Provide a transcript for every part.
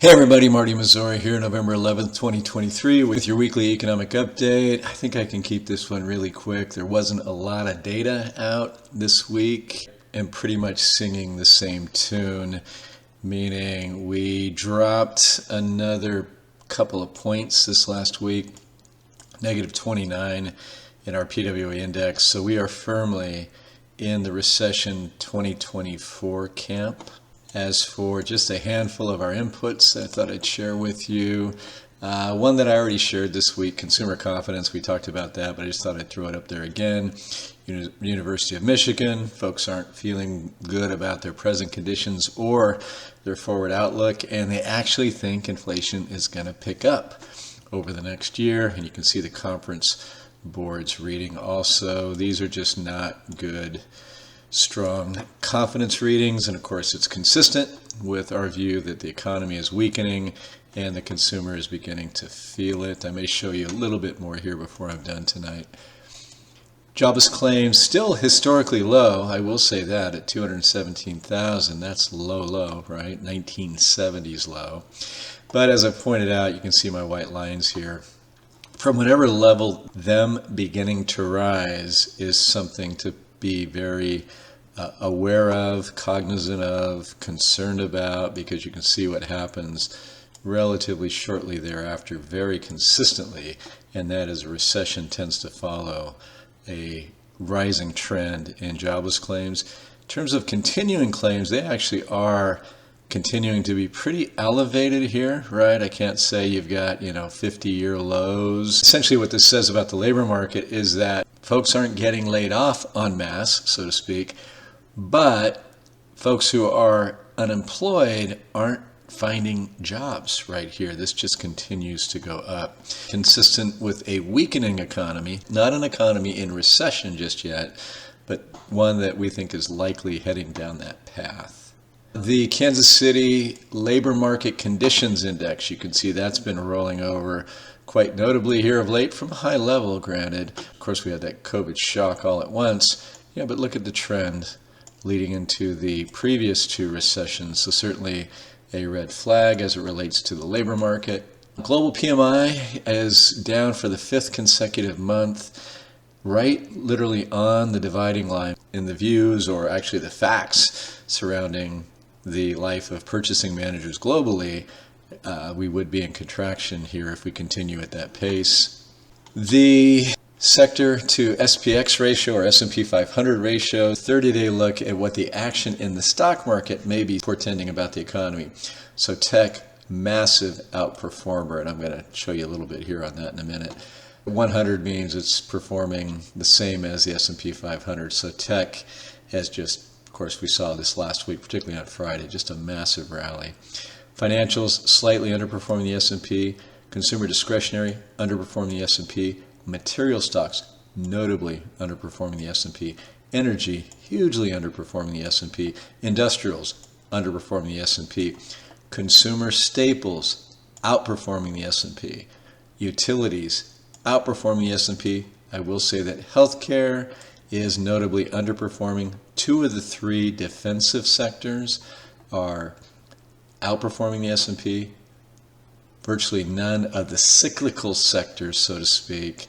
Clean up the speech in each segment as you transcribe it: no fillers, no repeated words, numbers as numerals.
Hey everybody, Marty Missouri here, November 11th, 2023 with your weekly economic update. I think I can keep this one really quick. There wasn't a lot of data out this week and pretty much singing the same tune, meaning we dropped another couple of points this last week, negative 29 in our PWA index. So we are firmly in the recession 2024 camp. As for just a handful of our inputs I thought I'd share with you, one that I already shared this week, consumer confidence, we talked about that, but I just thought I'd throw it up there again. University of Michigan, folks aren't feeling good about their present conditions or their forward outlook, and they actually think inflation is going to pick up over the next year, and you can see the conference board's reading also. These are just not good, strong confidence readings, and of course it's consistent with our view that the economy is weakening and the consumer is beginning to feel it. I may show you a little bit more here before I'm done tonight. Jobless claims still historically low, I will say that, at 217,000. That's low, right? 1970s low. But as I pointed out, you can see my white lines here. From whatever level, them beginning to rise is something to be very aware of, cognizant of, concerned about, because you can see what happens relatively shortly thereafter very consistently, and that is a recession tends to follow a rising trend in jobless claims. In terms of continuing claims, they actually are continuing to be pretty elevated here, right? I can't say you've got, 50-year lows. Essentially what this says about the labor market is that folks aren't getting laid off en masse, so to speak, but folks who are unemployed aren't finding jobs right here. This just continues to go up. Consistent with a weakening economy, not an economy in recession just yet, but one that we think is likely heading down that path. The Kansas City Labor Market Conditions Index, you can see that's been rolling over quite notably here of late from a high level, granted. Of course, we had that COVID shock all at once. Yeah, but look at the trend leading into the previous two recessions. So certainly a red flag as it relates to the labor market. Global PMI is down for the fifth consecutive month, right literally on the dividing line in the views, or actually the facts surrounding the life of purchasing managers globally. We would be in contraction here if we continue at that pace. The sector to SPX ratio, or S&P 500 ratio, 30-day look at what the action in the stock market may be portending about the economy. So tech, massive outperformer, and I'm going to show you a little bit here on that in a minute. 100 means it's performing the same as the S&P 500. So tech has just, of course, we saw this last week, particularly on Friday, just a massive rally. Financials slightly underperforming the S&P. Consumer discretionary underperforming the S&P. Material stocks notably underperforming the S&P. Energy hugely underperforming the S&P. Industrials underperforming the S&P. Consumer staples outperforming the S&P. Utilities outperforming the S&P. I will say that healthcare is notably underperforming. Two of the three defensive sectors are outperforming the S&P. Virtually none of the cyclical sectors, so to speak.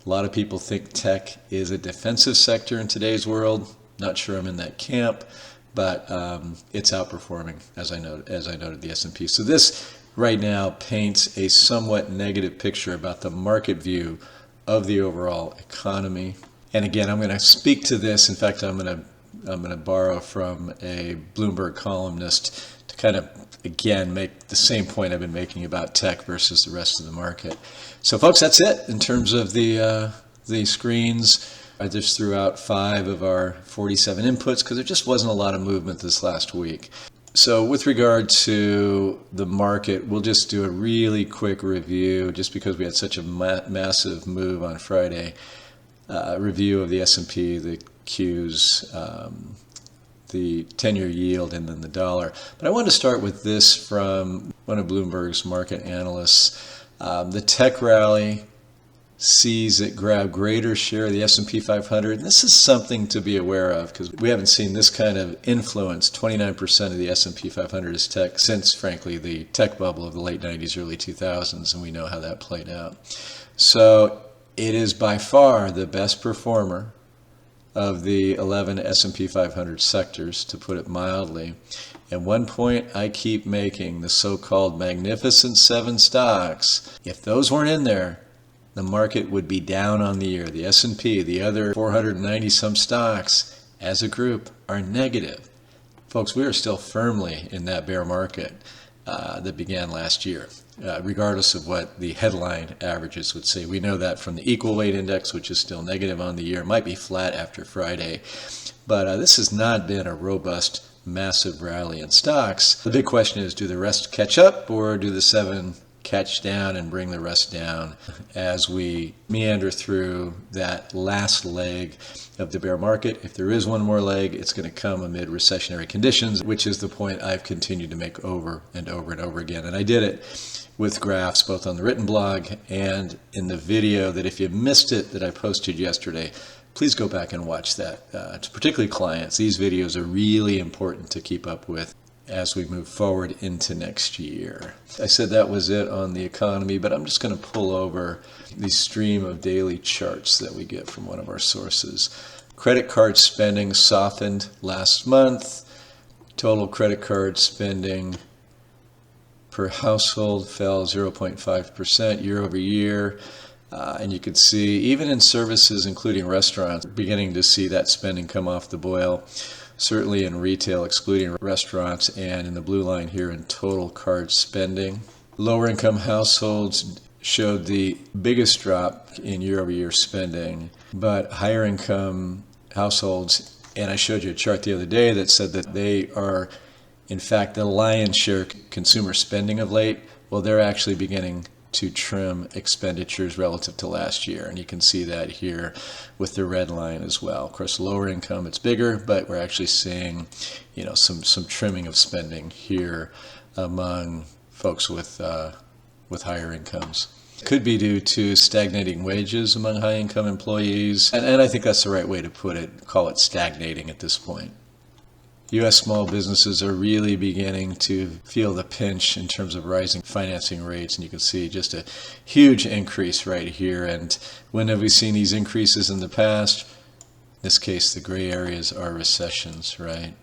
A lot of people think tech is a defensive sector in today's world. Not sure I'm in that camp, but it's outperforming, as I noted, the S&P. So this right now paints a somewhat negative picture about the market view of the overall economy. And again, I'm going to speak to this. In fact, I'm going to borrow from a Bloomberg columnist to kind of, again, make the same point I've been making about tech versus the rest of the market. So folks, that's it in terms of the screens. I just threw out 5 of our 47 inputs because there just wasn't a lot of movement this last week. So with regard to the market, we'll just do a really quick review just because we had such a massive move on Friday. Review of the S&P, the Qs, the 10-year yield, and then the dollar. But I wanted to start with this from one of Bloomberg's market analysts. The tech rally sees it grab greater share of the S&P 500. And this is something to be aware of because we haven't seen this kind of influence. 29% of the S&P 500 is tech since, frankly, the tech bubble of the late 90s, early 2000s, and we know how that played out. So it is by far the best performer of the 11 S&P 500 sectors, to put it mildly. And one point I keep making, the so-called Magnificent Seven stocks, if those weren't in there, the market would be down on the year. The S&P, the other 490 some stocks as a group are negative. Folks, we are still firmly in that bear market that began last year, regardless of what the headline averages would say. We know that from the equal weight index, which is still negative on the year. It might be flat after Friday, but this has not been a robust, massive rally in stocks. The big question is, do the rest catch up, or do the seven catch down and bring the rest down as we meander through that last leg of the bear market? If there is one more leg, it's going to come amid recessionary conditions, which is the point I've continued to make over and over and over again. And I did it with graphs both on the written blog and in the video that, if you missed it, that I posted yesterday, please go back and watch that. Particularly clients, these videos are really important to keep up with as we move forward into next year. I said that was it on the economy, but I'm just going to pull over the stream of daily charts that we get from one of our sources. Credit card spending softened last month. Total credit card spending per household fell 0.5% year over year. And you can see, even in services, including restaurants, beginning to see that spending come off the boil. Certainly in retail, excluding restaurants, and in the blue line here in total card spending. Lower income households showed the biggest drop in year-over-year spending, but higher income households, and I showed you a chart the other day that said that they are, in fact, the lion's share consumer spending of late. Well, they're actually beginning to trim expenditures relative to last year, and you can see that here with the red line as well. Of course, lower income, it's bigger, but we're actually seeing, some trimming of spending here among folks with higher incomes. Could be due to stagnating wages among high income employees, and I think that's the right way to put it. Call it stagnating at this point. U.S. small businesses are really beginning to feel the pinch in terms of rising financing rates, and you can see just a huge increase right here. And when have we seen these increases in the past? In this case, the gray areas are recessions, right?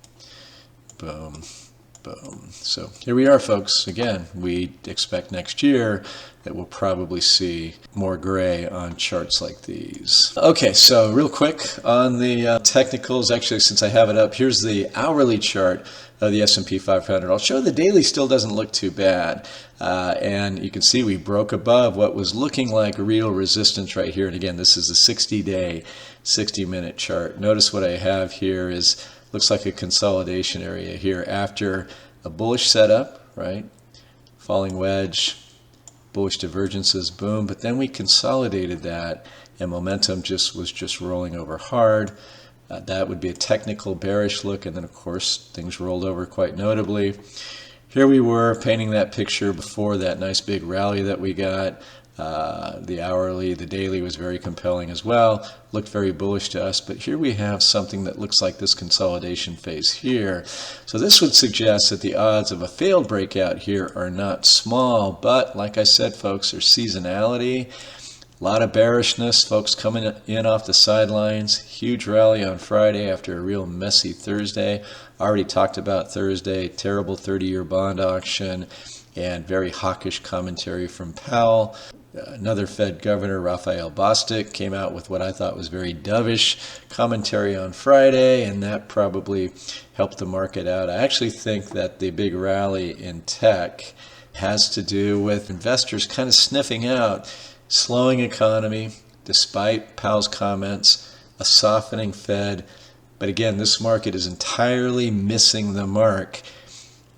Boom, boom. So here we are, folks. Again, we expect next year that we'll probably see more gray on charts like these. Okay, so real quick on the technicals, actually, since I have it up, here's the hourly chart of the S&P 500. I'll show the daily still doesn't look too bad. And you can see we broke above what was looking like real resistance right here. And again, this is a 60-day, 60-minute chart. Notice what I have here is, looks like a consolidation area here after a bullish setup, right? Falling wedge, bullish divergences, boom, but then we consolidated that and momentum was just rolling over hard. That would be a technical bearish look, and then of course things rolled over quite notably. Here we were painting that picture before that nice big rally that we got. The hourly, the daily was very compelling as well, looked very bullish to us, but here we have something that looks like this consolidation phase here. So this would suggest that the odds of a failed breakout here are not small, but like I said, folks, there's seasonality, a lot of bearishness, folks coming in off the sidelines, huge rally on Friday after a real messy Thursday. Already talked about Thursday, terrible 30-year bond auction, and very hawkish commentary from Powell. Another Fed governor, Raphael Bostic, came out with what I thought was very dovish commentary on Friday, and that probably helped the market out. I actually think that the big rally in tech has to do with investors kind of sniffing out slowing economy, despite Powell's comments, a softening Fed. But again, this market is entirely missing the mark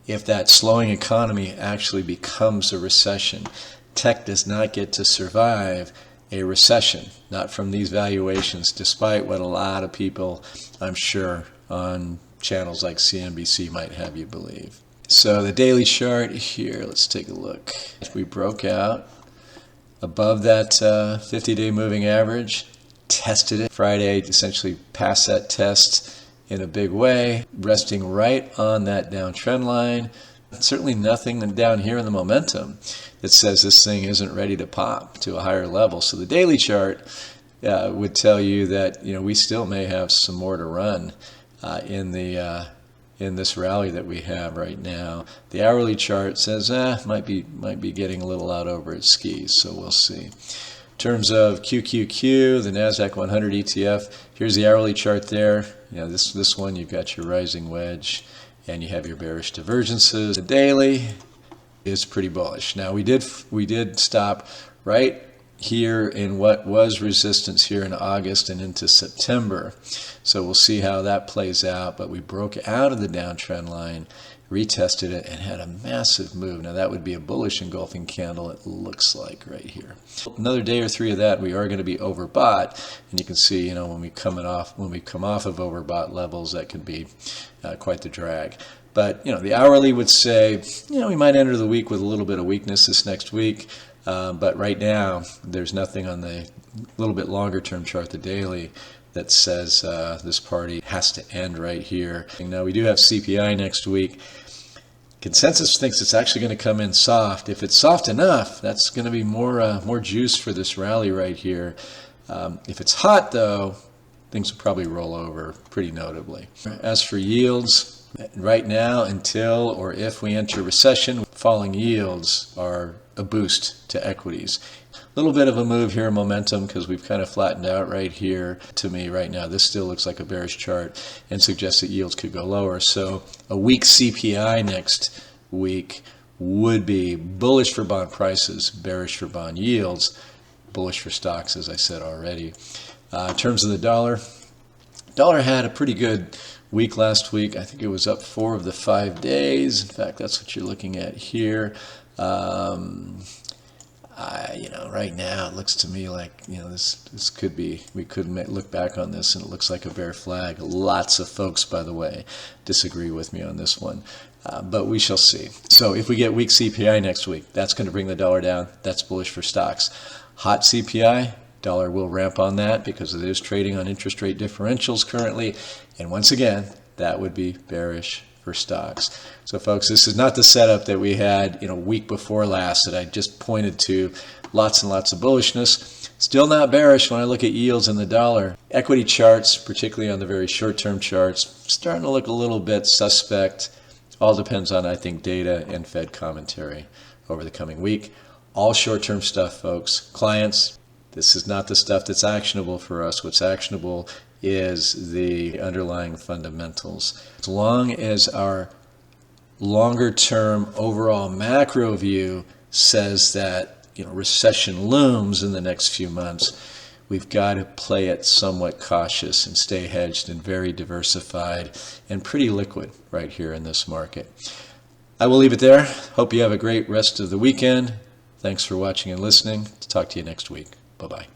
if that slowing economy actually becomes a recession. Tech does not get to survive a recession, not from these valuations, despite what a lot of people, I'm sure, on channels like CNBC might have you believe. So the daily chart here, let's take a look. We broke out above that 50-day moving average, tested it. Friday essentially passed that test in a big way, resting right on that downtrend line. Certainly nothing down here in the momentum that says this thing isn't ready to pop to a higher level. So the daily chart would tell you that we still may have some more to run in this rally that we have right now. The hourly chart says might be getting a little out over its skis, so we'll see. In terms of QQQ, the NASDAQ 100 ETF, here's the hourly chart there. This one, you've got your rising wedge and you have your bearish divergences. The daily is pretty bullish. Now we did stop right here in what was resistance here in August and into September. So we'll see how that plays out, but we broke out of the downtrend line, retested it, and had a massive move. Now that would be a bullish engulfing candle, it looks like right here. Another day or three of that, we are going to be overbought, and you can see, when we come off of overbought levels, that could be quite the drag. But the hourly would say, we might enter the week with a little bit of weakness this next week. But right now, there's nothing on the little bit longer term chart, the daily, that says this party has to end right here. Now, we do have CPI next week. Consensus thinks it's actually going to come in soft. If it's soft enough, that's going to be more juice for this rally right here. If it's hot, though, things will probably roll over pretty notably. As for yields, right now, until or if we enter recession, falling yields are a boost to equities. A little bit of a move here, momentum, because we've kind of flattened out right here. To me right now, this still looks like a bearish chart and suggests that yields could go lower. So a weak CPI next week would be bullish for bond prices, bearish for bond yields, bullish for stocks, as I said already. In terms of the dollar had a pretty good week last week. I think it was up 4 of the 5 days. In fact, that's what you're looking at here. Right now it looks to me like this could be, we could look back on this and it looks like a bear flag. Lots of folks, by the way, disagree with me on this one, but we shall see. So if we get weak CPI next week, that's going to bring the dollar down. That's bullish for stocks. Hot CPI, dollar will ramp on that because it is trading on interest rate differentials currently, and once again, that would be bearish for stocks. So folks, this is not the setup that we had week before last that I just pointed to. Lots and lots of bullishness. Still not bearish when I look at yields in the dollar. Equity charts, particularly on the very short-term charts, starting to look a little bit suspect. All depends on, I think, data and Fed commentary over the coming week. All short-term stuff, folks. Clients, this is not the stuff that's actionable for us. What's actionable is the underlying fundamentals. As long as our longer-term overall macro view says that recession looms in the next few months, we've got to play it somewhat cautious and stay hedged and very diversified and pretty liquid right here in this market. I will leave it there. Hope you have a great rest of the weekend. Thanks for watching and listening. Talk to you next week. Bye-bye.